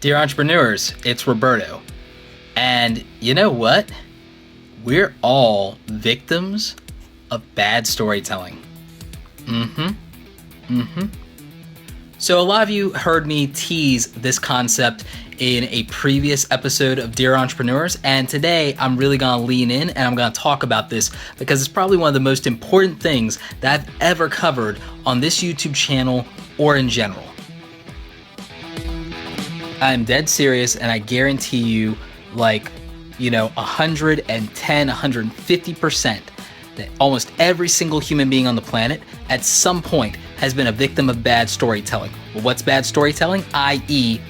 Dear entrepreneurs, it's Roberto. And you know what? We're all victims of bad storytelling. So a lot of you heard me tease this concept in a previous episode of Dear Entrepreneurs, and today I'm really gonna lean in and I'm gonna talk about this because it's probably one of the most important things that I've ever covered on this YouTube channel or in general. I'm dead serious, and I guarantee you, 110, 150% that almost every single human being on the planet at some point has been a victim of bad storytelling. Well, what's bad storytelling? i.e.,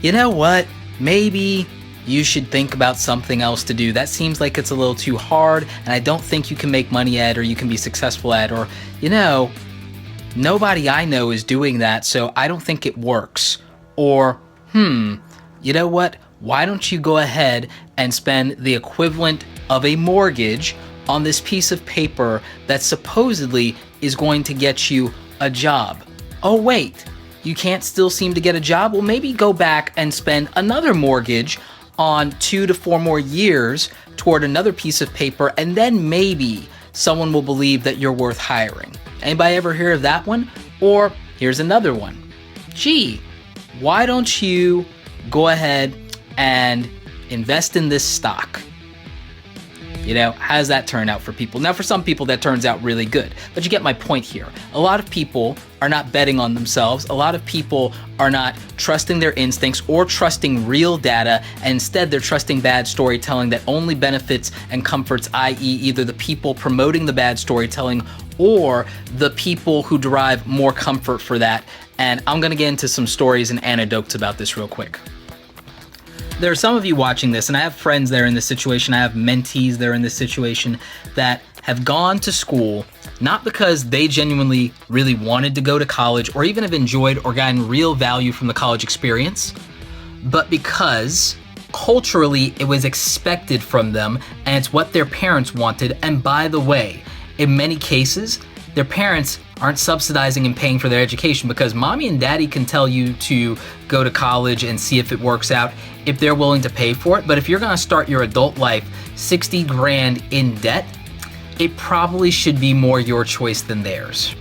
you know what? Maybe you should think about something else to do. That seems like it's a little too hard, and I don't think you can make money at, or you can be successful at, or, nobody I know is doing that, so I don't think it works. Or, you know what? Why don't you go ahead and spend the equivalent of a mortgage on this piece of paper that supposedly is going to get you a job? Oh, wait, you can't still seem to get a job? Well, maybe go back and spend another mortgage on 2 to 4 more years toward another piece of paper, and then maybe someone will believe that you're worth hiring. Anybody ever hear of that one? Or here's another one. Gee, why don't you go ahead and invest in this stock? How does that turn out for people? Now, for some people, that turns out really good, but you get my point here. A lot of people are not betting on themselves. A lot of people are not trusting their instincts or trusting real data, and instead they're trusting bad storytelling that only benefits and comforts, i.e. either the people promoting the bad storytelling or the people who derive more comfort for that. And I'm gonna get into some stories and anecdotes about this real quick. There are some of you watching this, and I have friends that are in this situation, I have mentees that are in this situation, that have gone to school not because they genuinely really wanted to go to college or even have enjoyed or gotten real value from the college experience, but because culturally it was expected from them and it's what their parents wanted. And by the way, in many cases, their parents aren't subsidizing and paying for their education, because mommy and daddy can tell you to go to college and see if it works out if they're willing to pay for it. But if you're gonna start your adult life 60 grand in debt, it probably should be more your choice than theirs.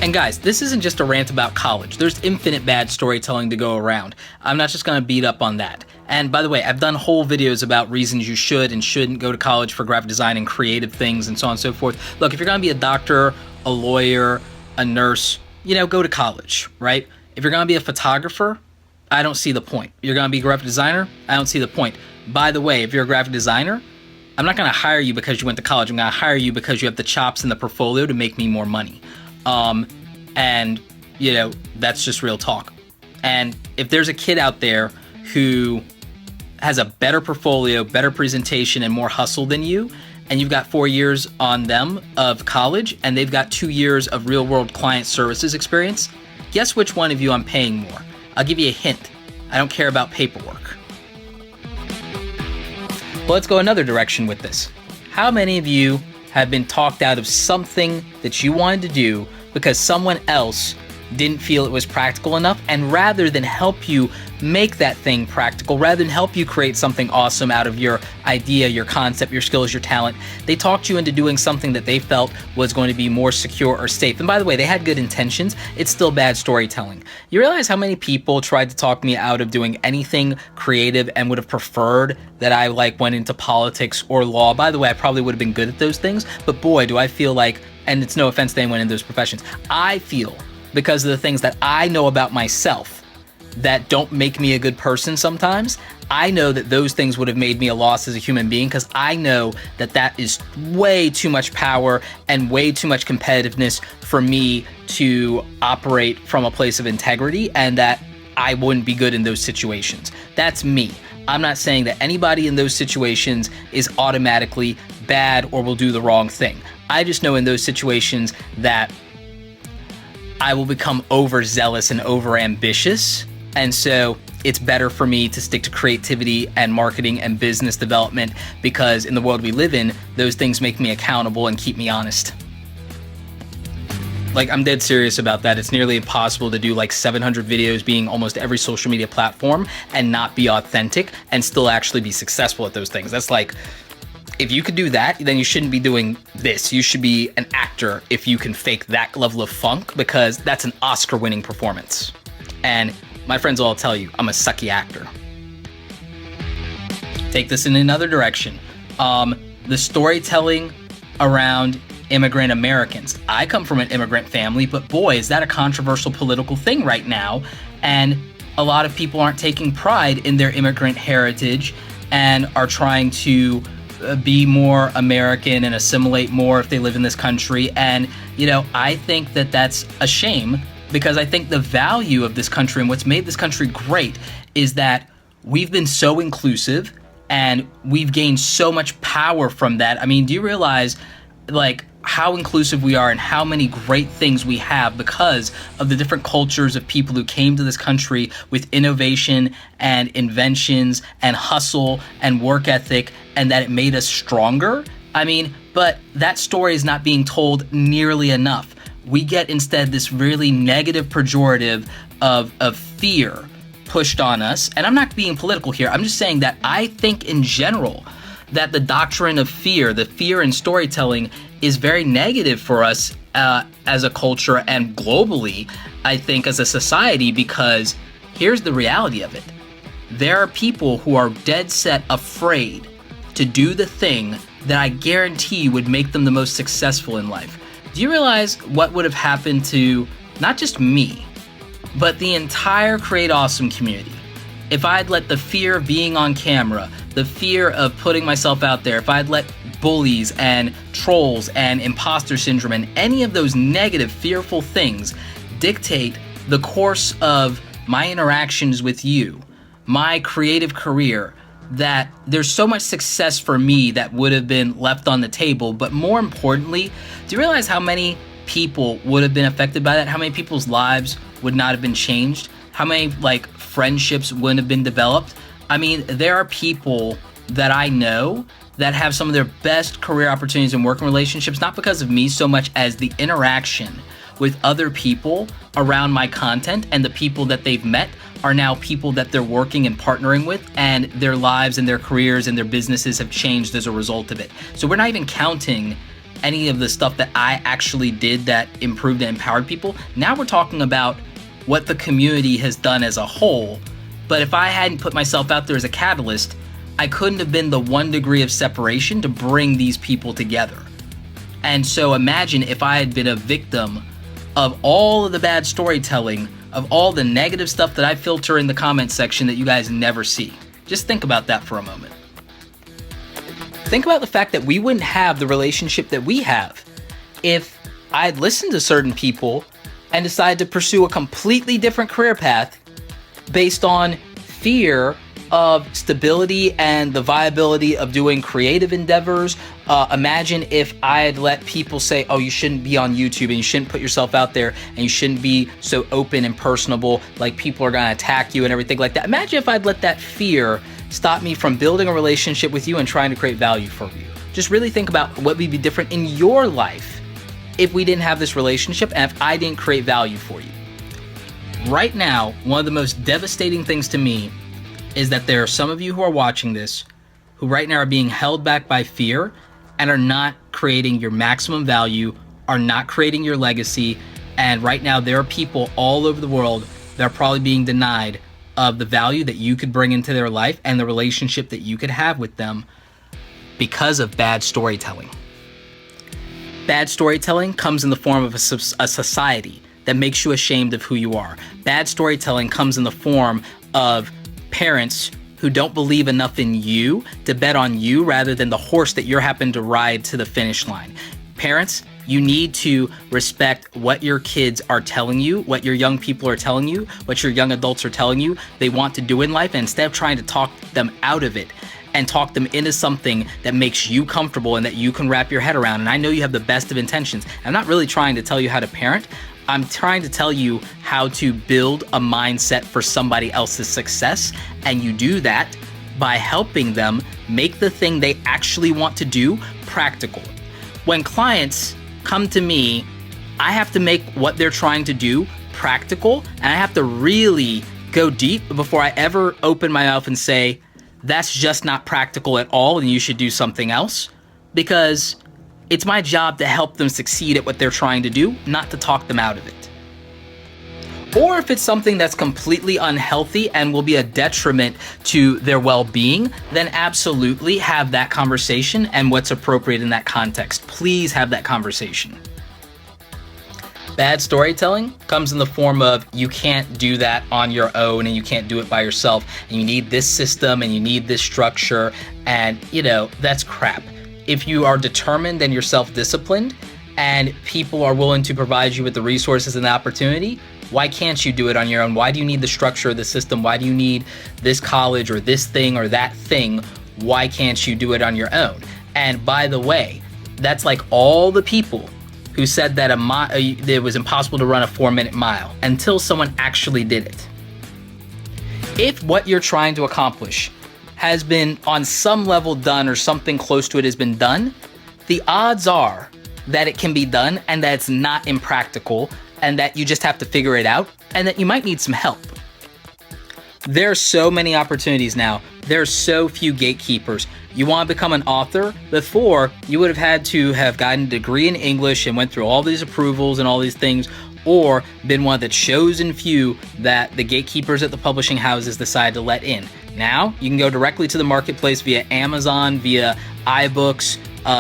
And guys, this isn't just a rant about college. There's infinite bad storytelling to go around. I'm not just gonna beat up on that. And by the way, I've done whole videos about reasons you should and shouldn't go to college for graphic design and creative things and so on and so forth. Look, if you're gonna be a doctor, a lawyer, a nurse, go to college, right? If you're gonna be a photographer, I don't see the point. You're gonna be a graphic designer, I don't see the point. By the way, if you're a graphic designer, I'm not gonna hire you because you went to college. I'm gonna hire you because you have the chops and the portfolio to make me more money. That's just real talk. And if there's a kid out there who has a better portfolio, better presentation, and more hustle than you, and you've got 4 years on them of college, and they've got 2 years of real world client services experience, guess which one of you I'm paying more? I'll give you a hint. I don't care about paperwork. Well, let's go another direction with this. How many of you have been talked out of something that you wanted to do because someone else didn't feel it was practical enough, and rather than help you make that thing practical, rather than help you create something awesome out of your idea, your concept, your skills, your talent, they talked you into doing something that they felt was going to be more secure or safe? And by the way, they had good intentions. It's still bad storytelling. You realize how many people tried to talk me out of doing anything creative and would have preferred that I went into politics or law? By the way, I probably would have been good at those things, but boy, do I feel like, and it's no offense to anyone in those professions, I feel, because of the things that I know about myself that don't make me a good person sometimes, I know that those things would have made me a loss as a human being, because I know that that is way too much power and way too much competitiveness for me to operate from a place of integrity, and that I wouldn't be good in those situations. That's me. I'm not saying that anybody in those situations is automatically bad or will do the wrong thing. I just know in those situations that I will become overzealous and overambitious. And so it's better for me to stick to creativity and marketing and business development, because in the world we live in, those things make me accountable and keep me honest. Like, I'm dead serious about that. It's nearly impossible to do like 700 videos being almost every social media platform and not be authentic and still actually be successful at those things. That's like, if you could do that, then you shouldn't be doing this. You should be an actor if you can fake that level of funk, because that's an Oscar-winning performance. And my friends will all tell you, I'm a sucky actor. Take this in another direction. The storytelling around immigrant Americans. I come from an immigrant family, but boy, is that a controversial political thing right now. And a lot of people aren't taking pride in their immigrant heritage and are trying to be more American and assimilate more if they live in this country. And, you know, I think that that's a shame, because I think the value of this country and what's made this country great is that we've been so inclusive and we've gained so much power from that. I mean, do you realize, like, how inclusive we are and how many great things we have because of the different cultures of people who came to this country with innovation and inventions and hustle and work ethic, and that it made us stronger? I mean, but that story is not being told nearly enough. We get instead this really negative pejorative of fear pushed on us. And I'm not being political here. I'm just saying that I think in general that the doctrine of fear, the fear in storytelling, is very negative for us as a culture and globally, I think, as a society, because here's the reality of it. There are people who are dead set afraid to do the thing that I guarantee would make them the most successful in life. Do you realize what would have happened to not just me, but the entire Create Awesome community if I'd let the fear of being on camera, the fear of putting myself out there, if I'd let bullies and trolls and imposter syndrome and any of those negative, fearful things dictate the course of my interactions with you, my creative career, that there's so much success for me that would have been left on the table. But more importantly, do you realize how many people would have been affected by that? How many people's lives would not have been changed? How many friendships wouldn't have been developed? I mean, there are people that I know that have some of their best career opportunities and working relationships, not because of me so much as the interaction with other people around my content, and the people that they've met are now people that they're working and partnering with, and their lives and their careers and their businesses have changed as a result of it. So we're not even counting any of the stuff that I actually did that improved and empowered people. Now we're talking about what the community has done as a whole. But if I hadn't put myself out there as a catalyst, I couldn't have been the 1 degree of separation to bring these people together. And so imagine if I had been a victim of all of the bad storytelling, of all the negative stuff that I filter in the comment section that you guys never see. Just think about that for a moment. Think about the fact that we wouldn't have the relationship that we have if I'd listened to certain people and decided to pursue a completely different career path based on fear of stability and the viability of doing creative endeavors. Imagine if I had let people say, oh, you shouldn't be on YouTube and you shouldn't put yourself out there and you shouldn't be so open and personable, like people are gonna attack you and everything like that. Imagine if I'd let that fear stop me from building a relationship with you and trying to create value for you. Just really think about what would be different in your life if we didn't have this relationship and if I didn't create value for you. Right now, one of the most devastating things to me is that there are some of you who are watching this who right now are being held back by fear and are not creating your maximum value, are not creating your legacy. And right now there are people all over the world that are probably being denied of the value that you could bring into their life and the relationship that you could have with them because of bad storytelling. Bad storytelling comes in the form of a society that makes you ashamed of who you are. Bad storytelling comes in the form of parents who don't believe enough in you to bet on you rather than the horse that you're happening to ride to the finish line. Parents, you need to respect what your kids are telling you, what your young people are telling you, what your young adults are telling you they want to do in life, and instead of trying to talk them out of it and talk them into something that makes you comfortable and that you can wrap your head around. And I know you have the best of intentions. I'm not really trying to tell you how to parent. I'm trying to tell you how to build a mindset for somebody else's success. And you do that by helping them make the thing they actually want to do practical. When clients come to me I have to make what they're trying to do practical, and I have to really go deep before I ever open my mouth and say, that's just not practical at all and you should do something else, because it's my job to help them succeed at what they're trying to do, not to talk them out of it. Or if it's something that's completely unhealthy and will be a detriment to their well-being, then absolutely have that conversation and what's appropriate in that context. Please have that conversation. Bad storytelling comes in the form of you can't do that on your own and you can't do it by yourself and you need this system and you need this structure, and that's crap. If you are determined and you're self-disciplined and people are willing to provide you with the resources and the opportunity, why can't you do it on your own? Why do you need the structure of the system? Why do you need this college or this thing or that thing? Why can't you do it on your own? And by the way, that's like all the people who said that it was impossible to run a 4-minute mile until someone actually did it. If what you're trying to accomplish has been on some level done or something close to it has been done, the odds are that it can be done and that it's not impractical and that you just have to figure it out and that you might need some help. There are so many opportunities now. There are so few gatekeepers. You want to become an author? Before, you would have had to have gotten a degree in English and went through all these approvals and all these things, or been one of the chosen few that the gatekeepers at the publishing houses decide to let in. Now, you can go directly to the marketplace via Amazon, via iBooks,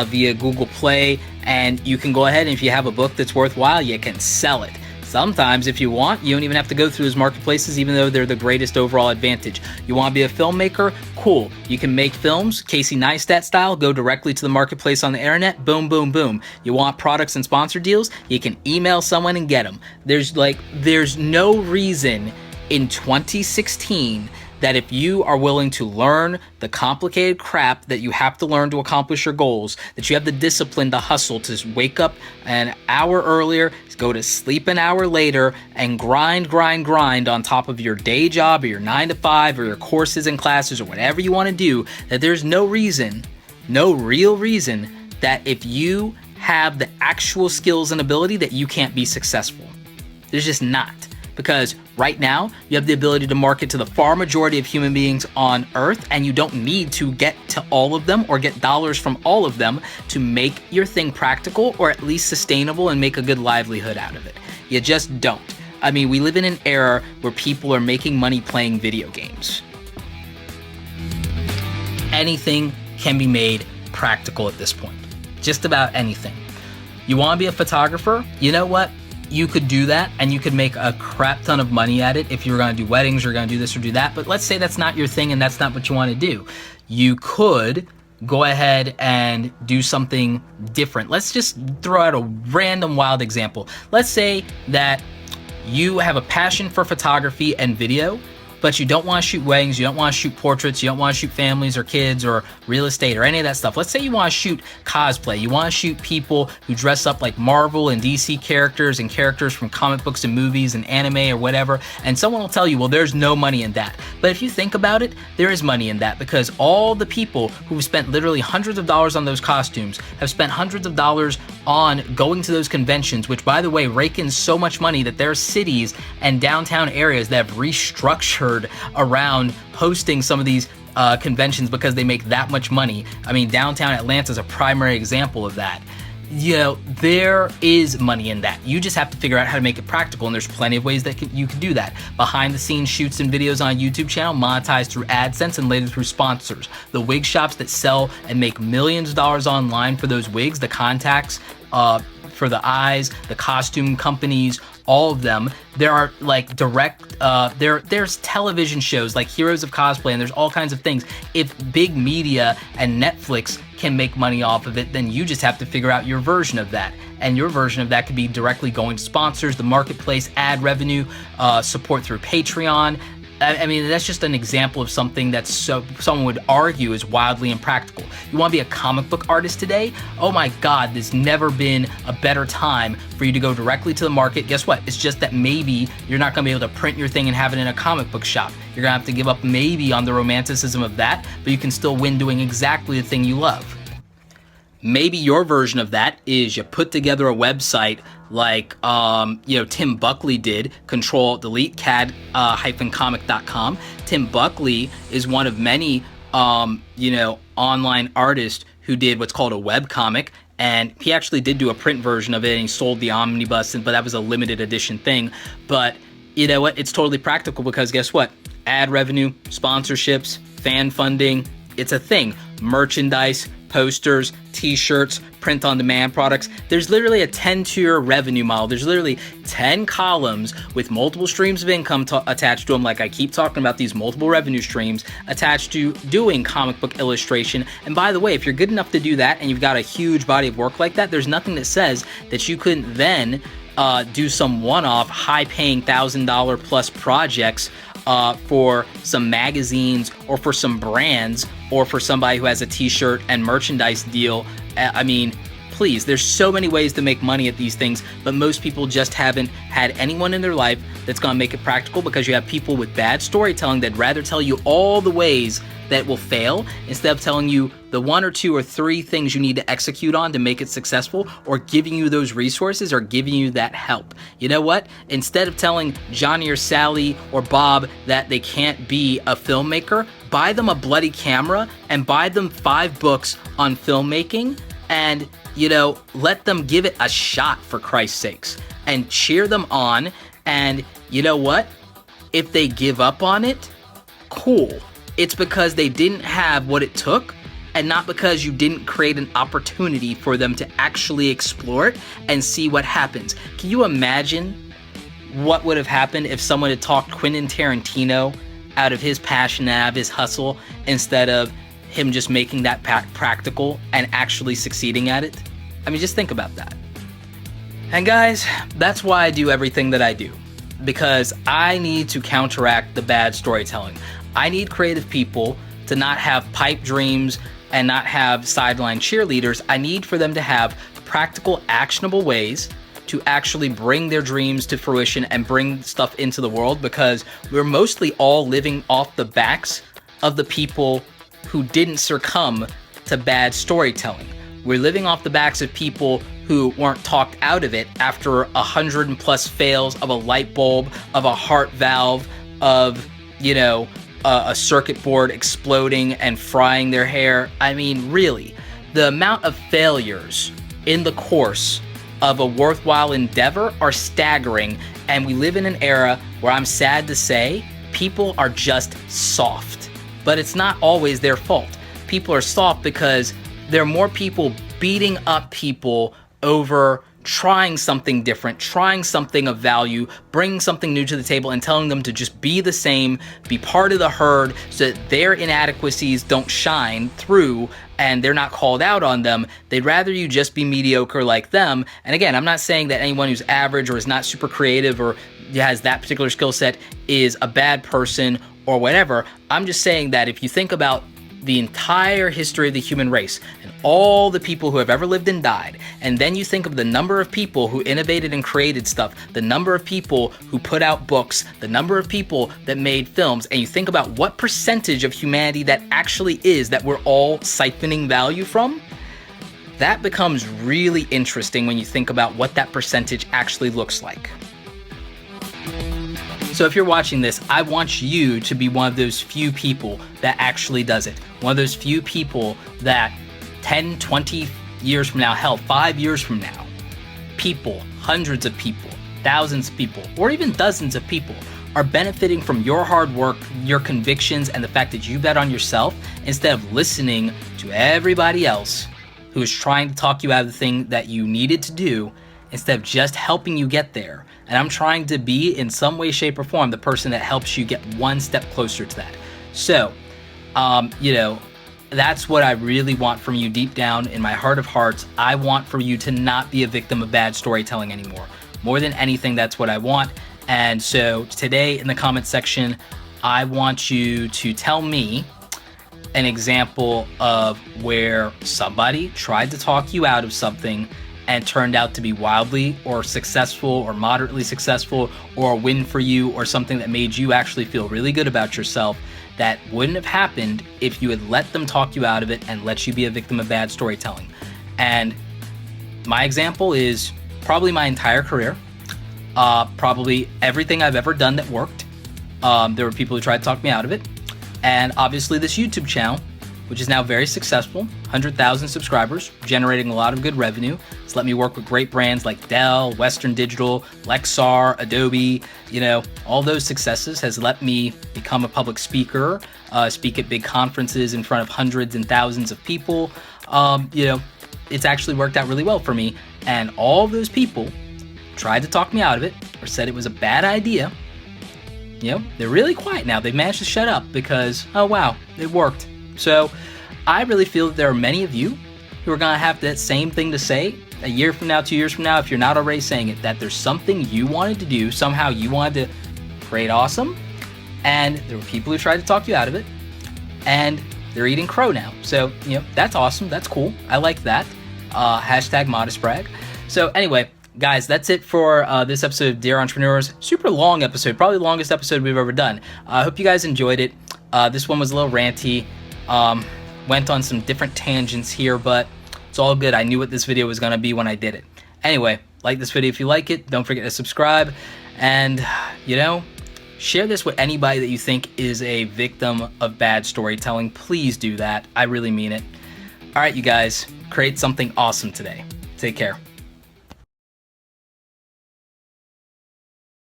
via Google Play, and you can go ahead and if you have a book that's worthwhile, you can sell it. Sometimes, if you want, you don't even have to go through those marketplaces, even though they're the greatest overall advantage. You want to be a filmmaker? Cool. You can make films, Casey Neistat style, go directly to the marketplace on the internet, boom, boom, boom. You want products and sponsor deals? You can email someone and get them. There's no reason in 2016 that if you are willing to learn the complicated crap that you have to learn to accomplish your goals, that you have the discipline to hustle, to wake up an hour earlier, go to sleep an hour later, and grind on top of your day job or your 9 to 5 or your courses and classes or whatever you want to do, that there's no real reason that if you have the actual skills and ability that you can't be successful. There's just not. Because right now, you have the ability to market to the far majority of human beings on Earth, and you don't need to get to all of them or get dollars from all of them to make your thing practical or at least sustainable and make a good livelihood out of it. You just don't. I mean, we live in an era where people are making money playing video games. Anything can be made practical at this point. Just about anything. You want to be a photographer? You know what? You could do that and you could make a crap ton of money at it if you were going to do weddings or going to do this or do that. But let's say that's not your thing and that's not what you want to do. You could go ahead and do something different. Let's just throw out a random wild example. Let's say that you have a passion for photography and video, but you don't want to shoot weddings, you don't want to shoot portraits, you don't want to shoot families or kids or real estate or any of that stuff. Let's say you want to shoot cosplay, you want to shoot people who dress up like Marvel and DC characters and characters from comic books and movies and anime or whatever, and someone will tell you, well, there's no money in that. But if you think about it, there is money in that, because all the people who've spent literally hundreds of dollars on those costumes have spent hundreds of dollars on going to those conventions, which, by the way, rake in so much money that there are cities and downtown areas that have restructured around hosting some of these conventions because they make that much money. I mean, downtown Atlanta is a primary example of that. You know, there is money in that. You just have to figure out how to make it practical, and there's plenty of ways that you can do that. Behind the scenes shoots and videos on a YouTube channel, monetized through AdSense and later through sponsors. The wig shops that sell and make millions of dollars online for those wigs, the contacts, for the eyes, the costume companies, all of them. There are like there's television shows like Heroes of Cosplay, and there's all kinds of things. If big media and Netflix can make money off of it, then you just have to figure out your version of that. And your version of that could be directly going to sponsors, the marketplace, ad revenue, support through Patreon. I mean, that's just an example of something that someone would argue is wildly impractical. You want to be a comic book artist today? Oh my God, there's never been a better time for you to go directly to the market. Guess what? It's just that maybe you're not going to be able to print your thing and have it in a comic book shop. You're going to have to give up maybe on the romanticism of that, but you can still win doing exactly the thing you love. Maybe your version of that is you put together a website like Tim Buckley did, Control Delete CAD-comic.com. Tim Buckley is one of many online artists who did what's called a web comic, and he actually did do a print version of it, and he sold the omnibus, but that was a limited edition thing. But you know what? It's totally practical because guess what? Ad revenue, sponsorships, fan funding, it's a thing. Merchandise, posters, t-shirts, print-on-demand products. There's literally a 10-tier revenue model. There's literally 10 columns with multiple streams of income attached to them. Like I keep talking about these multiple revenue streams attached to doing comic book illustration. And by the way, if you're good enough to do that and you've got a huge body of work like that, there's nothing that says that you couldn't then do some one-off high-paying $1,000 plus projects for some magazines or for some brands or for somebody who has a t-shirt and merchandise deal. I mean, please, there's so many ways to make money at these things, but most people just haven't had anyone in their life that's gonna make it practical, because you have people with bad storytelling that'd rather tell you all the ways that will fail instead of telling you the 1 or 2 or 3 things you need to execute on to make it successful, or giving you those resources or giving you that help. You know what? Instead of telling Johnny or Sally or Bob that they can't be a filmmaker, buy them a bloody camera and buy them 5 books on filmmaking, and let them give it a shot, for Christ's sakes, and cheer them on. And you know what? If they give up on it, cool. It's because they didn't have what it took, and not because you didn't create an opportunity for them to actually explore it and see what happens. Can you imagine what would have happened if someone had talked Quentin Tarantino out of his passion, out of his hustle, instead of him just making that practical and actually succeeding at it? I mean, just think about that. And guys, that's why I do everything that I do, because I need to counteract the bad storytelling. I need creative people to not have pipe dreams and not have sideline cheerleaders. I need for them to have practical, actionable ways to actually bring their dreams to fruition and bring stuff into the world, because we're mostly all living off the backs of the people who didn't succumb to bad storytelling. We're living off the backs of people who weren't talked out of it after 100+ fails of a light bulb, of a heart valve, of, a circuit board exploding and frying their hair. I mean, really, the amount of failures in the course of a worthwhile endeavor are staggering, and we live in an era where I'm sad to say people are just soft. But it's not always their fault. People are soft because there are more people beating up people over trying something different, trying something of value, bringing something new to the table, and telling them to just be the same, be part of the herd, so that their inadequacies don't shine through and they're not called out on them. They'd rather you just be mediocre like them. And again, I'm not saying that anyone who's average or is not super creative or has that particular skill set is a bad person or whatever. I'm just saying that if you think about the entire history of the human race and all the people who have ever lived and died, and then you think of the number of people who innovated and created stuff, the number of people who put out books, the number of people that made films, and you think about what percentage of humanity that actually is that we're all siphoning value from, that becomes really interesting when you think about what that percentage actually looks like. So if you're watching this, I want you to be one of those few people that actually does it. One of those few people that 10, 20 years from now, hell, 5 years from now, people, hundreds of people, thousands of people, or even dozens of people are benefiting from your hard work, your convictions, and the fact that you bet on yourself instead of listening to everybody else who is trying to talk you out of the thing that you needed to do, instead of just helping you get there. And I'm trying to be, in some way, shape, or form, the person that helps you get one step closer to that. So, that's what I really want from you deep down in my heart of hearts. I want for you to not be a victim of bad storytelling anymore. More than anything, that's what I want. And so today in the comment section, I want you to tell me an example of where somebody tried to talk you out of something and turned out to be wildly or successful or moderately successful, or a win for you, or something that made you actually feel really good about yourself, that wouldn't have happened if you had let them talk you out of it and let you be a victim of bad storytelling. And my example is probably my entire career, probably everything I've ever done that worked. There were people who tried to talk me out of it. And obviously this YouTube channel, which is now very successful, 100,000 subscribers, generating a lot of good revenue. It's let me work with great brands like Dell, Western Digital, Lexar, Adobe. You know, all those successes has let me become a public speaker, speak at big conferences in front of hundreds and thousands of people. You know, it's actually worked out really well for me. And all those people tried to talk me out of it or said it was a bad idea. You know, they're really quiet now. They've managed to shut up because, oh wow, it worked. So I really feel that there are many of you who are going to have that same thing to say a year from now, 2 years from now, if you're not already saying it, that there's something you wanted to do, somehow you wanted to create awesome, and there were people who tried to talk you out of it, and they're eating crow now. So, you know, that's awesome. That's cool. I like that. Hashtag modest brag. So anyway, guys, that's it for this episode of Dear Entrepreneurs. Super long episode, probably the longest episode we've ever done. I hope you guys enjoyed it. This one was a little ranty. Went on some different tangents here, but it's all good. I knew what this video was going to be when I did it. Anyway, like this video if you like it. Don't forget to subscribe. And, you know, share this with anybody that you think is a victim of bad storytelling. Please do that. I really mean it. All right, you guys, create something awesome today. Take care.